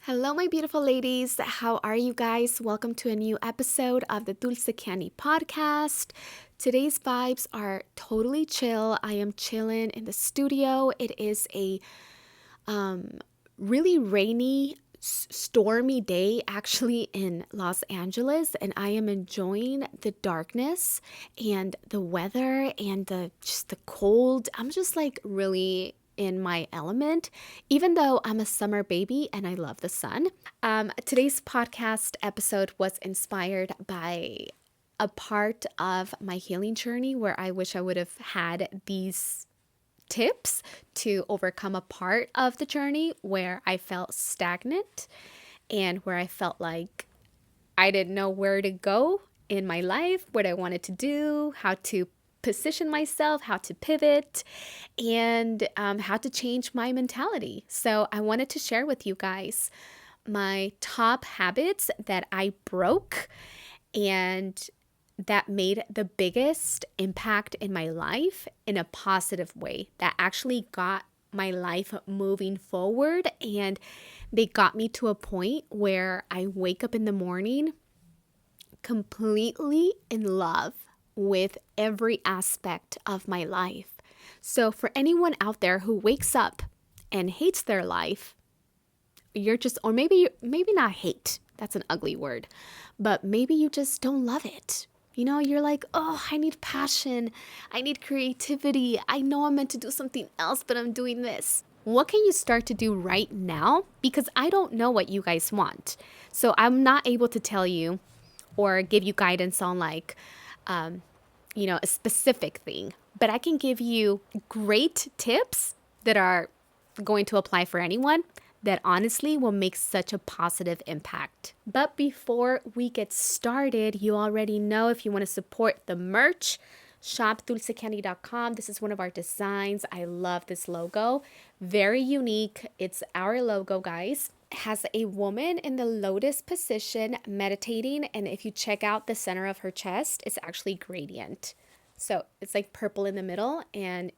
Hello, my beautiful ladies. How are you guys? Welcome to a new episode of the Dulce Candy podcast. Today's vibes are totally chill. I am chilling in the studio. It is a really rainy, stormy day actually in Los Angeles, and I am enjoying the darkness and the weather and the cold. I'm just like really in my element, even though I'm a summer baby and I love the sun. Today's podcast episode was inspired by a part of my healing journey where I wish I would have had these tips to overcome a part of the journey where I felt stagnant and where I felt like I didn't know where to go in my life, what I wanted to do, how to position myself, how to pivot, and how to change my mentality. So I wanted to share with you guys my top habits that I broke and that made the biggest impact in my life in a positive way, that actually got my life moving forward, and they got me to a point where I wake up in the morning completely in love with every aspect of my life. So for anyone out there who wakes up and hates their life, you're just, or maybe not hate, that's an ugly word, but maybe you just don't love it. You know, you're like, oh, I need passion. I need creativity. I know I'm meant to do something else, but I'm doing this. What can you start to do right now? Because I don't know what you guys want. So I'm not able to tell you or give you guidance on like, a specific thing. But I can give you great tips that are going to apply for anyone that honestly will make such a positive impact. But before we get started, you already know if you want to support the merch, shop dulcecandy.com. This is one of our designs. I love this logo. Very unique. It's our logo, guys. It has a woman in the lotus position meditating, and if you check out the center of her chest, it's actually gradient. So it's like purple in the middle, and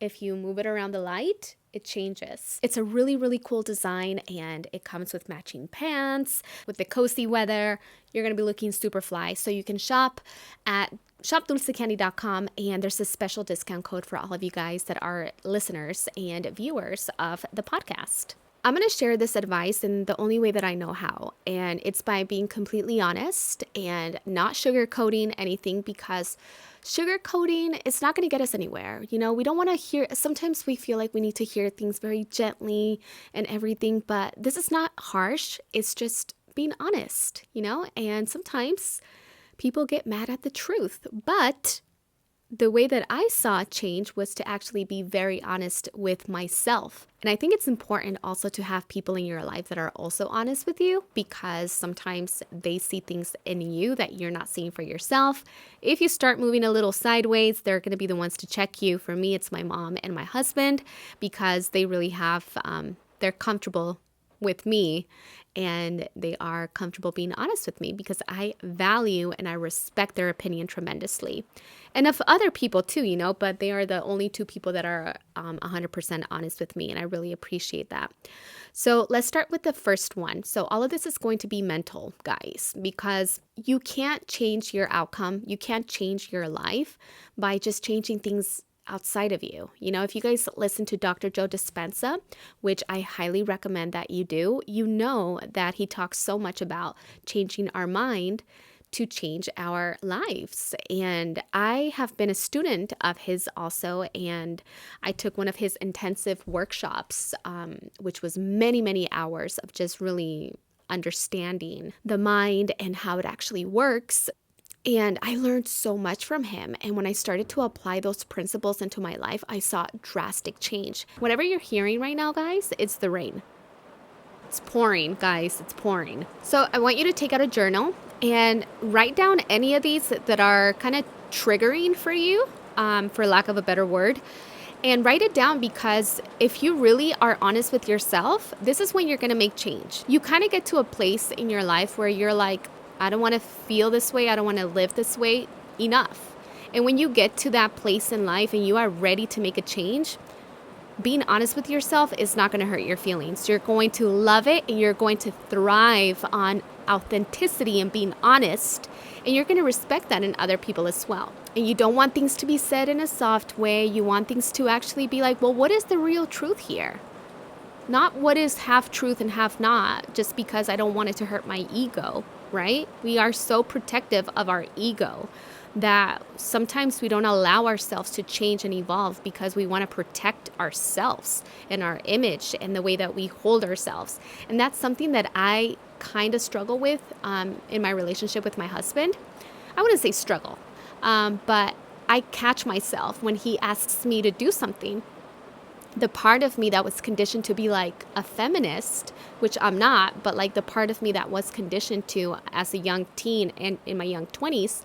if you move it around the light, it changes. It's a really, really cool design, and it comes with matching pants. With the cozy weather, you're going to be looking super fly. So you can shop at shopdulcecandy.com, and there's a special discount code for all of you guys that are listeners and viewers of the podcast. I'm going to share this advice in the only way that I know how, and it's by being completely honest and not sugarcoating anything, because sugarcoating is not going to get us anywhere. You know, we don't want to hear, sometimes we feel like we need to hear things very gently and everything, but this is not harsh. It's just being honest, and sometimes people get mad at the truth, but the way that I saw change was to actually be very honest with myself. And I think it's important also to have people in your life that are also honest with you, because sometimes they see things in you that you're not seeing for yourself. If you start moving a little sideways, they're going to be the ones to check you. For me, it's my mom and my husband, because they really have, they're comfortable with me, and they are comfortable being honest with me because I value and I respect their opinion tremendously. And of other people too, but they are the only two people that are 100% honest with me, and I really appreciate that. So let's start with the first one. So all of this is going to be mental, guys, because you can't change your outcome. You can't change your life by just changing things outside of you. If you guys listen to Dr. Joe Dispenza, which I highly recommend that you do, you know that he talks so much about changing our mind to change our lives. And I have been a student of his also, and I took one of his intensive workshops, which was many, many hours of just really understanding the mind and how it actually works. And I learned so much from him. And when I started to apply those principles into my life, I saw drastic change. Whatever you're hearing right now, guys, it's the rain. It's pouring, guys. It's pouring. So I want you to take out a journal and write down any of these that are kind of triggering for you, for lack of a better word. And write it down, because if you really are honest with yourself, this is when you're going to make change. You kind of get to a place in your life where you're like, I don't want to feel this way. I don't want to live this way. Enough. And when you get to that place in life and you are ready to make a change, being honest with yourself is not going to hurt your feelings. You're going to love it, and you're going to thrive on authenticity and being honest, and you're going to respect that in other people as well. And you don't want things to be said in a soft way. You want things to actually be like, well, what is the real truth here? Not what is half truth and half not, just because I don't want it to hurt my ego, right? We are so protective of our ego that sometimes we don't allow ourselves to change and evolve because we want to protect ourselves and our image and the way that we hold ourselves. And that's something that I kind of struggle with in my relationship with my husband. I wouldn't say struggle, but I catch myself when he asks me to do something. The part of me that was conditioned to be like a feminist, which I'm not, but like the part of me that was conditioned to as a young teen and in my young 20s,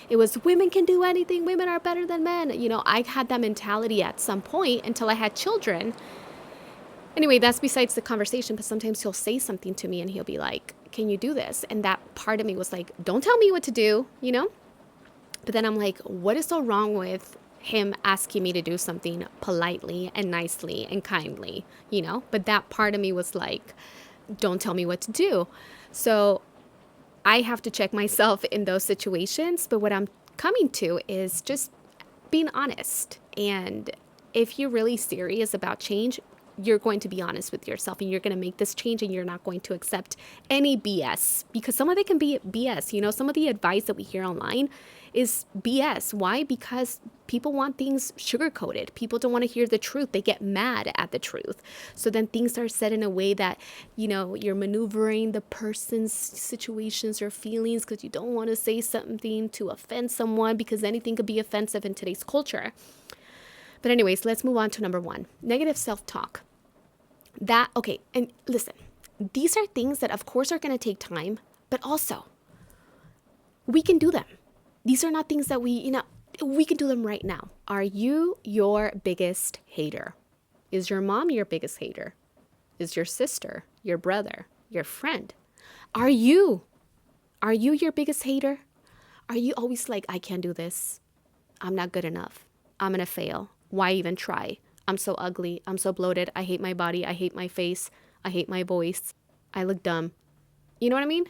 it was women can do anything, women are better than men. You know, I had that mentality at some point until I had children. Anyway, that's besides the conversation, but sometimes he'll say something to me and he'll be like, can you do this? And that part of me was like, don't tell me what to do, you know? But then I'm like, what is so wrong with him asking me to do something politely and nicely and kindly, you know? But that part of me was like, don't tell me what to do. So I have to check myself in those situations. But what I'm coming to is just being honest. And if you're really serious about change, you're going to be honest with yourself and you're going to make this change, and you're not going to accept any BS, because some of it can be BS. You know, some of the advice that we hear online is BS. Why? Because people want things sugar-coated. People don't want to hear the truth. They get mad at the truth. So then things are said in a way that, you know, you're maneuvering the person's situations or feelings because you don't want to say something to offend someone, because anything could be offensive in today's culture. But anyways, let's move on to number 1, negative self-talk. Okay, and listen, these are things that of course are going to take time, but also we can do them. These are not things that we can do them right now. Are you your biggest hater? Is your mom your biggest hater? Is your sister, your brother, your friend? Are you your biggest hater? Are you always like, I can't do this. I'm not good enough. I'm going to fail. Why even try? I'm so ugly. I'm so bloated. I hate my body. I hate my face. I hate my voice. I look dumb. You know what I mean?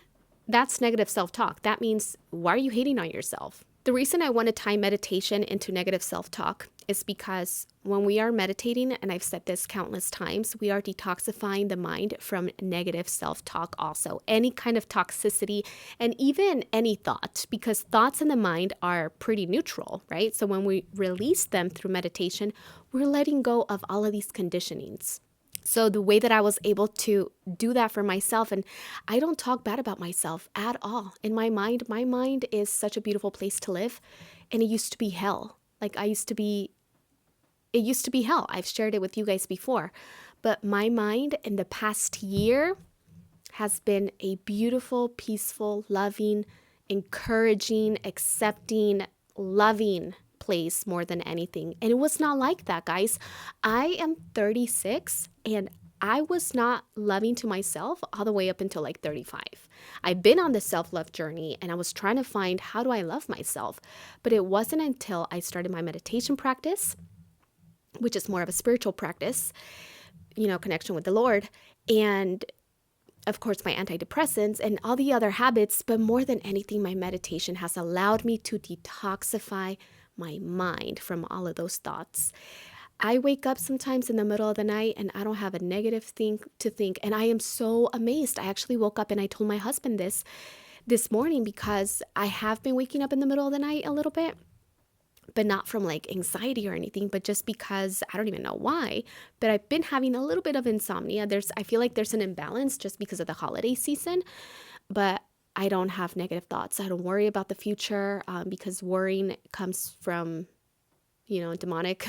That's negative self-talk. That means, why are you hating on yourself? The reason I want to tie meditation into negative self-talk is because when we are meditating, and I've said this countless times, we are detoxifying the mind from negative self-talk also. Any kind of toxicity and even any thought, because thoughts in the mind are pretty neutral, right? So when we release them through meditation, we're letting go of all of these conditionings. So the way that I was able to do that for myself, and I don't talk bad about myself at all. In my mind is such a beautiful place to live, and it used to be hell. Like it used to be hell. I've shared it with you guys before, but my mind in the past year has been a beautiful, peaceful, loving, encouraging, accepting, loving place more than anything. And it was not like that, guys. I am 36 and I was not loving to myself all the way up until like 35. I've been on the self-love journey and I was trying to find, how do I love myself? But it wasn't until I started my meditation practice, which is more of a spiritual practice, you know, connection with the Lord, and of course my antidepressants and all the other habits, but more than anything, my meditation has allowed me to detoxify my mind from all of those thoughts. I wake up sometimes in the middle of the night and I don't have a negative thing to think. And I am so amazed. I actually woke up and I told my husband this morning, because I have been waking up in the middle of the night a little bit, but not from like anxiety or anything, but just because I don't even know why, but I've been having a little bit of insomnia. I feel like there's an imbalance just because of the holiday season, but I don't have negative thoughts. I don't worry about the future because worrying comes from, you know, demonic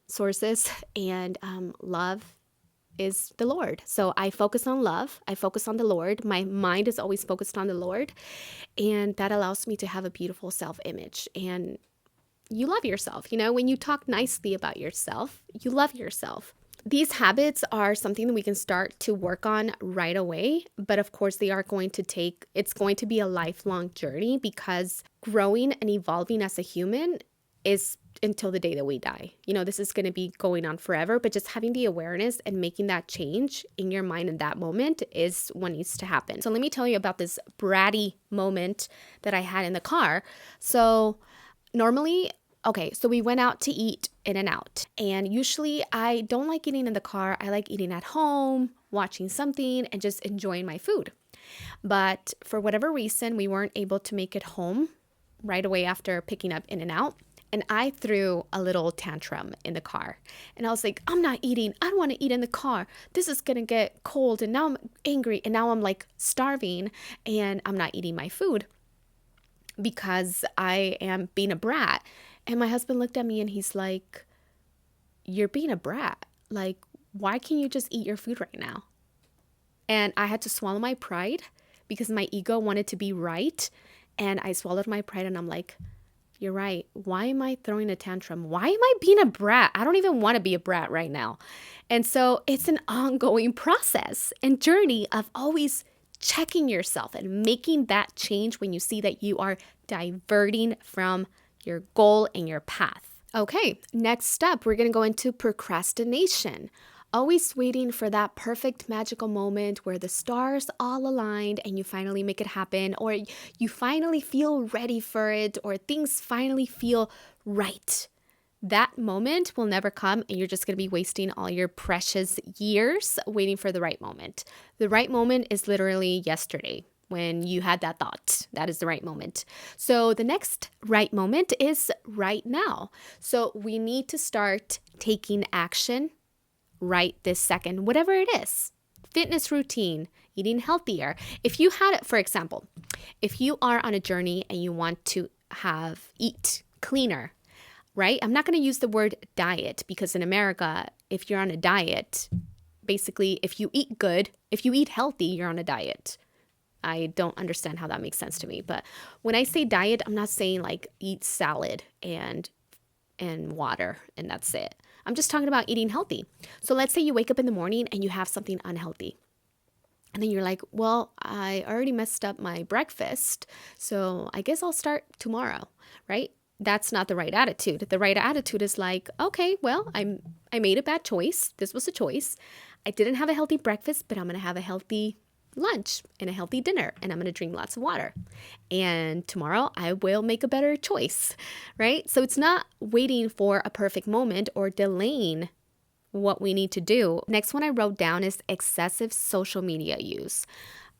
sources, and love is the Lord. So I focus on love. I focus on the Lord. My mind is always focused on the Lord, and that allows me to have a beautiful self-image. And you love yourself. You know, when you talk nicely about yourself, you love yourself. These habits are something that we can start to work on right away. But of course, it's going to be a lifelong journey, because growing and evolving as a human is until the day that we die. This is going to be going on forever, but just having the awareness and making that change in your mind in that moment is what needs to happen. So let me tell you about this bratty moment that I had in the car. So normally, so we went out to eat In-N-Out, and usually I don't like eating in the car. I like eating at home, watching something, and just enjoying my food. But for whatever reason, we weren't able to make it home right away after picking up In-N-Out. And I threw a little tantrum in the car. And I was like, I'm not eating. I don't want to eat in the car. This is going to get cold. And now I'm angry. And now I'm like starving and I'm not eating my food because I am being a brat. And my husband looked at me and he's like, you're being a brat. Like, why can't you just eat your food right now? And I had to swallow my pride because my ego wanted to be right. And I swallowed my pride and I'm like, you're right. Why am I throwing a tantrum? Why am I being a brat? I don't even want to be a brat right now. And so it's an ongoing process and journey of always checking yourself and making that change when you see that you are diverting from your goal and your path. Okay, next step, we're going to go into procrastination. Always waiting for that perfect magical moment where the stars all aligned and you finally make it happen, or you finally feel ready for it, or things finally feel right. That moment will never come, and you're just going to be wasting all your precious years waiting for the right moment. The right moment is literally yesterday when you had that thought. That is the right moment. So the next right moment is right now. So we need to start taking action right this second, whatever it is. Fitness routine, eating healthier. If you had it, for example, if you are on a journey and you want to eat cleaner, right? I'm not going to use the word diet because in America, if you're on a diet, basically if you eat good, if you eat healthy, you're on a diet. I don't understand how that makes sense to me. But when I say diet, I'm not saying like eat salad and water and that's it. I'm just talking about eating healthy. So let's say you wake up in the morning and you have something unhealthy. And then you're like, well, I already messed up my breakfast, so I guess I'll start tomorrow, right? That's not the right attitude. The right attitude is like, okay, well, I made a bad choice. This was a choice. I didn't have a healthy breakfast, but I'm going to have a healthy lunch and a healthy dinner, and I'm going to drink lots of water. And tomorrow I will make a better choice, right? So it's not waiting for a perfect moment or delaying what we need to do. Next one I wrote down is excessive social media use.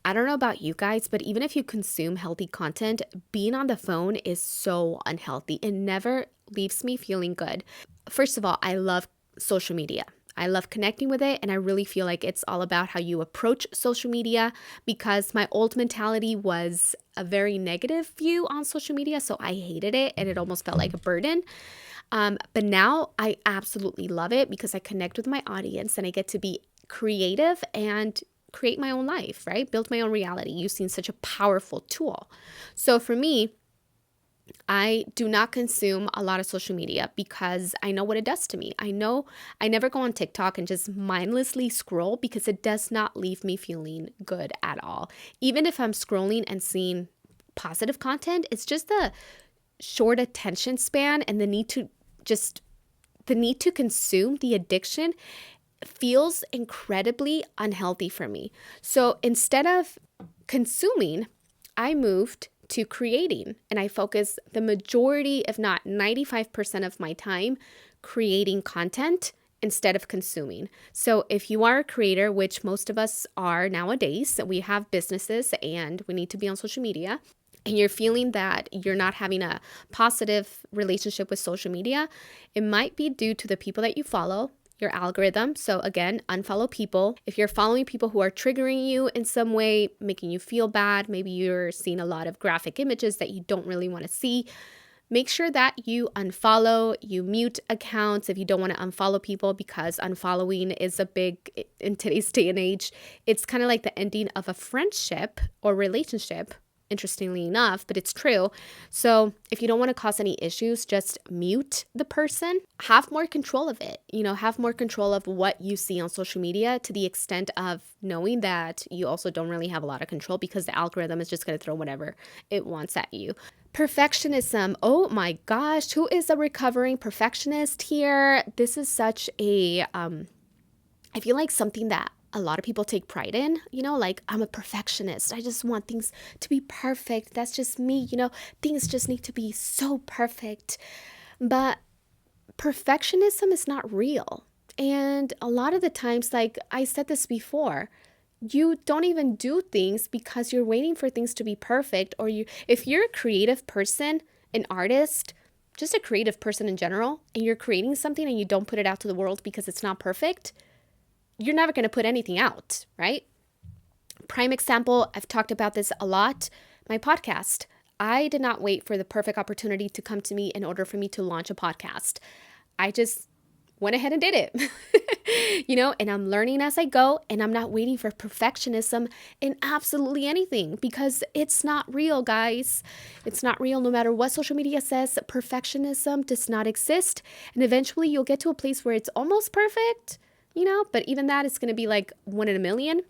I don't know about you guys, but even if you consume healthy content, being on the phone is so unhealthy. It never leaves me feeling good. First of all, I love social media. I love connecting with it, and I really feel like it's all about how you approach social media, because my old mentality was a very negative view on social media, so I hated it and it almost felt like a burden. But now I absolutely love it because I connect with my audience and I get to be creative and create my own life, right? Build my own reality using such a powerful tool. So for me, I do not consume a lot of social media because I know what it does to me. I know I never go on TikTok and just mindlessly scroll because it does not leave me feeling good at all. Even if I'm scrolling and seeing positive content, it's just the short attention span and the need to consume, the addiction feels incredibly unhealthy for me. So instead of consuming, I moved to creating, and I focus the majority, if not 95% of my time creating content instead of consuming. So if you are a creator, which most of us are nowadays, we have businesses and we need to be on social media, and you're feeling that you're not having a positive relationship with social media, it might be due to the people that you follow, your algorithm. So again, unfollow people. If you're following people who are triggering you in some way, making you feel bad, maybe you're seeing a lot of graphic images that you don't really want to see, make sure that you unfollow, you mute accounts if you don't want to unfollow people, because unfollowing is a big, in today's day and age, it's kind of like the ending of a friendship or relationship interestingly enough, but it's true. So if you don't want to cause any issues, just mute the person. Have more control of it. Have more control of what you see on social media, to the extent of knowing that you also don't really have a lot of control, because the algorithm is just going to throw whatever it wants at you. Perfectionism. Oh my gosh, who is a recovering perfectionist here? This is such a, I feel like something that a lot of people take pride in, like, I'm a perfectionist. I just want things to be perfect. That's just me, things just need to be so perfect. But perfectionism is not real. And a lot of the times, like I said this before, you don't even do things because you're waiting for things to be perfect. Or if you're a creative person, an artist, just a creative person in general, and you're creating something and you don't put it out to the world because it's not perfect, you're never going to put anything out, right? Prime example, I've talked about this a lot, my podcast. I did not wait for the perfect opportunity to come to me in order for me to launch a podcast. I just went ahead and did it, and I'm learning as I go, and I'm not waiting for perfectionism in absolutely anything, because it's not real, guys. It's not real. No matter what social media says, perfectionism does not exist. And eventually you'll get to a place where it's almost perfect, but even that is going to be like 1 in a million.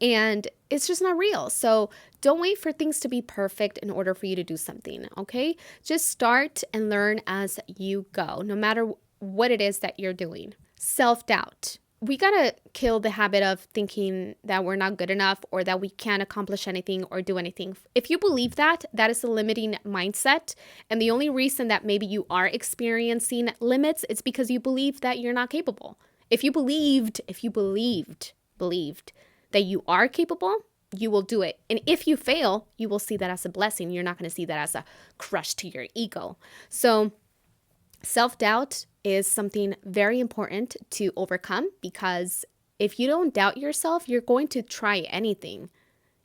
And it's just not real. So don't wait for things to be perfect in order for you to do something, okay? Just start and learn as you go, no matter what it is that you're doing. Self-doubt. We got to kill the habit of thinking that we're not good enough, or that we can't accomplish anything or do anything. If you believe that, that is a limiting mindset. And the only reason that maybe you are experiencing limits is because you believe that you're not capable. If you believed that you are capable, you will do it. And if you fail, you will see that as a blessing. You're not going to see that as a crush to your ego. So self-doubt is something very important to overcome, because if you don't doubt yourself, you're going to try anything.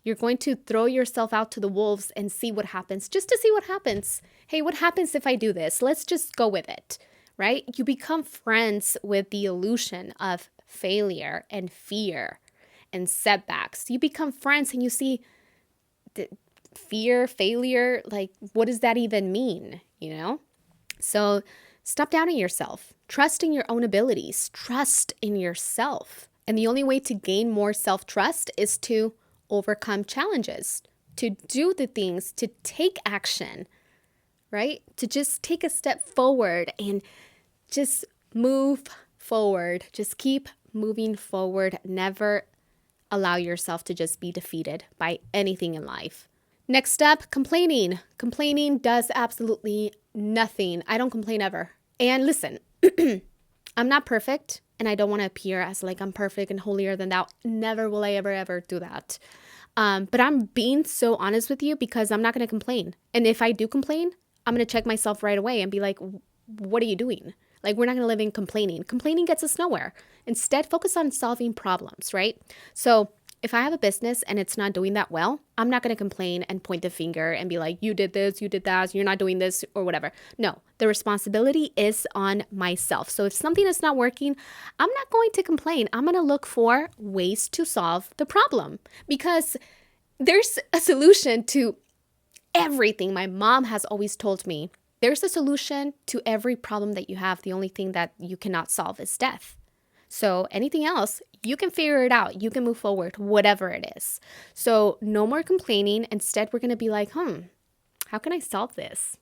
You're going to throw yourself out to the wolves and see what happens, just to see what happens. Hey, what happens if I do this? Let's just go with it, right? You become friends with the illusion of failure and fear and setbacks. You become friends and you see the fear, failure, like, what does that even mean, So stop doubting yourself. Trust in your own abilities. Trust in yourself. And the only way to gain more self-trust is to overcome challenges, to do the things, to take action, right? To just take a step forward and just move forward. Just keep moving forward. Never allow yourself to just be defeated by anything in life. Next up, complaining. Complaining does absolutely nothing. I don't complain ever. And listen, I'm not perfect, and I don't want to appear as like I'm perfect and holier than thou. Never will I ever do that. But I'm being so honest with you because I'm not going to complain. And if I do complain, I'm going to check myself right away and be like, what are you doing? Like, we're not going to live in complaining. Complaining gets us nowhere. Instead, focus on solving problems, right? So if I have a business and it's not doing that well, I'm not going to complain and point the finger and be like, you did this, you did that, you're not doing this or whatever. No, the responsibility is on myself. So if something is not working, I'm not going to complain. I'm going to look for ways to solve the problem, because there's a solution to everything. My mom has always told me, there's a solution to every problem that you have. The only thing that you cannot solve is death. So anything else, you can figure it out. You can move forward, whatever it is. So no more complaining. Instead, we're going to be like, how can I solve this?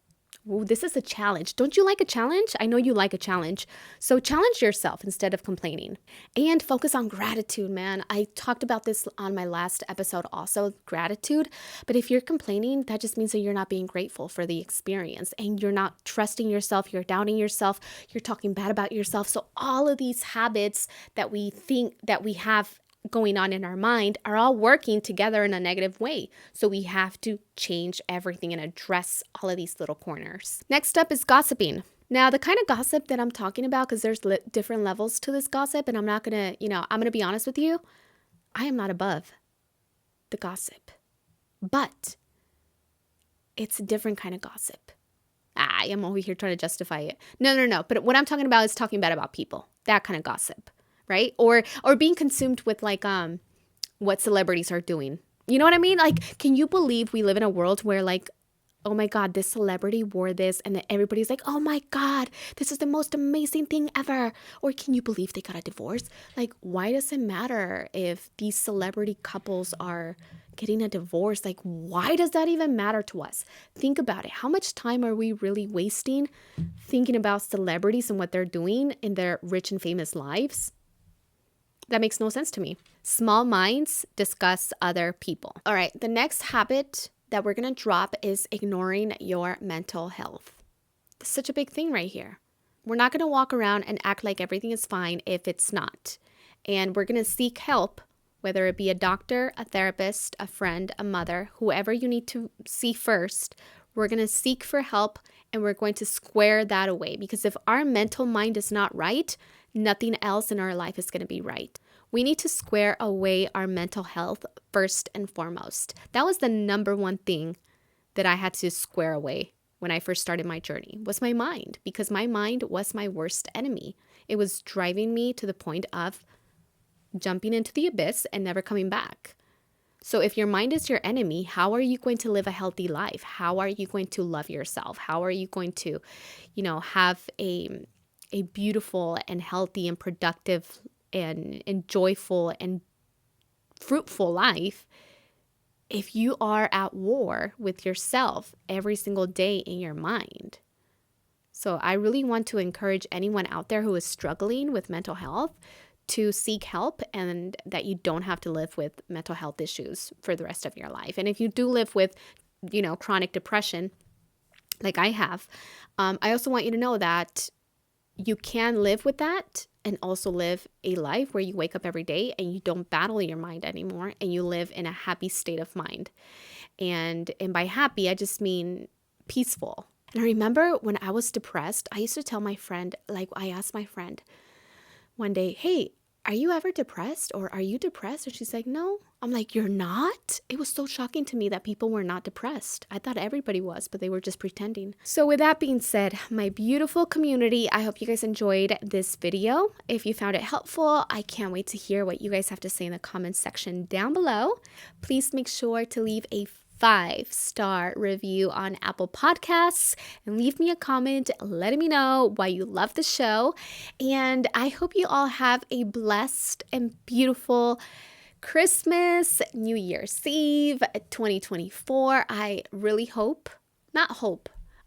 Ooh, this is a challenge. Don't you like a challenge? I know you like a challenge. So challenge yourself instead of complaining. And focus on gratitude, man. I talked about this on my last episode also, gratitude. But if you're complaining, that just means that you're not being grateful for the experience, and you're not trusting yourself. You're doubting yourself. You're talking bad about yourself. So all of these habits that we think that we have going on in our mind are all working together in a negative way. So we have to change everything and address all of these little corners. Next up is gossiping. Now, the kind of gossip that I'm talking about, because there's different levels to this gossip, and I'm not going to, I'm going to be honest with you, I am not above the gossip, but it's a different kind of gossip. I am over here trying to justify it. No. But what I'm talking about is talking bad about people, that kind of gossip. Right? Or being consumed with like what celebrities are doing, You know what I mean? Like, can you believe we live in a world where like, oh my God, this celebrity wore this, and then everybody's like, oh my God, this is the most amazing thing ever. Or can you believe they got a divorce? Like, why does it matter if these celebrity couples are getting a divorce? Like, why does that even matter to us? Think about it. How much time are we really wasting thinking about celebrities and what they're doing in their rich and famous lives? That makes no sense to me. Small minds discuss other people. All right, the next habit that we're going to drop is ignoring your mental health. It's such a big thing right here. We're not going to walk around and act like everything is fine if it's not. And we're going to seek help, whether it be a doctor, a therapist, a friend, a mother, whoever you need to see first. We're going to seek for help, and we're going to square that away, because if our mental mind is not right, nothing else in our life is going to be right. We need to square away our mental health first and foremost. That was the number one thing that I had to square away when I first started my journey, was my mind, because my mind was my worst enemy. It was driving me to the point of jumping into the abyss and never coming back. So if your mind is your enemy, how are you going to live a healthy life? How are you going to love yourself? How are you going to, have a beautiful and healthy and productive and joyful and fruitful life if you are at war with yourself every single day in your mind? So I really want to encourage anyone out there who is struggling with mental health to seek help, and that you don't have to live with mental health issues for the rest of your life. And if you do live with, chronic depression, like I have, I also want you to know that you can live with that and also live a life where you wake up every day and you don't battle your mind anymore, and you live in a happy state of mind. And by happy, I just mean peaceful. And I remember when I was depressed, I used to tell my friend, like I asked my friend one day, hey, are you ever depressed, or are you depressed? And she's like, no. I'm like, you're not? It was so shocking to me that people were not depressed. I thought everybody was, but they were just pretending. So with that being said, my beautiful community, I hope you guys enjoyed this video. If you found it helpful, I can't wait to hear what you guys have to say in the comments section down below. Please make sure to leave a 5-star review on Apple Podcasts and leave me a comment letting me know why you love the show. And I hope you all have a blessed and beautiful Christmas, New Year's Eve, 2024. I really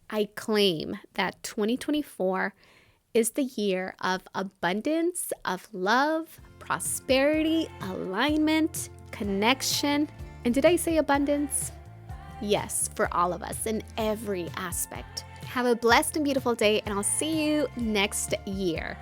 I claim that 2024 is the year of abundance, of love, prosperity, alignment, connection. And did I say abundance? Yes, for all of us in every aspect. Have a blessed and beautiful day, and I'll see you next year.